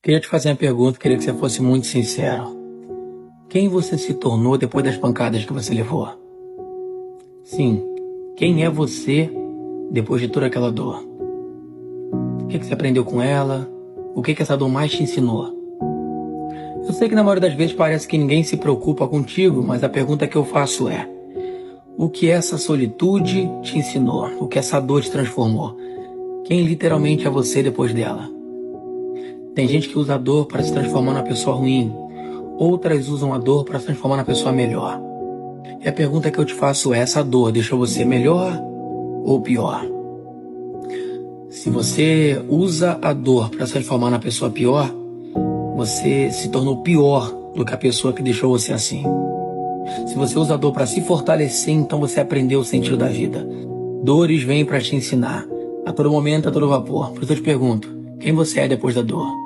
Queria te fazer uma pergunta, queria que você fosse muito sincero. Quem você se tornou depois das pancadas que você levou? Sim, quem é você depois de toda aquela dor? O que você aprendeu com ela? O que essa dor mais te ensinou? Eu sei que na maioria das vezes parece que ninguém se preocupa contigo, mas a pergunta que eu faço é: o que essa solitude te ensinou? O que essa dor te transformou? Quem literalmente é você depois dela? Tem gente que usa a dor para se transformar numa pessoa ruim. Outras usam a dor para se transformar na pessoa melhor. E a pergunta que eu te faço é: essa dor deixou você melhor ou pior? Se você usa a dor para se transformar na pessoa pior, você se tornou pior do que a pessoa que deixou você assim. Se você usa a dor para se fortalecer, então você aprendeu o sentido da vida. Dores vêm para te ensinar. A todo momento, a todo vapor. Por isso eu te pergunto: quem você é depois da dor?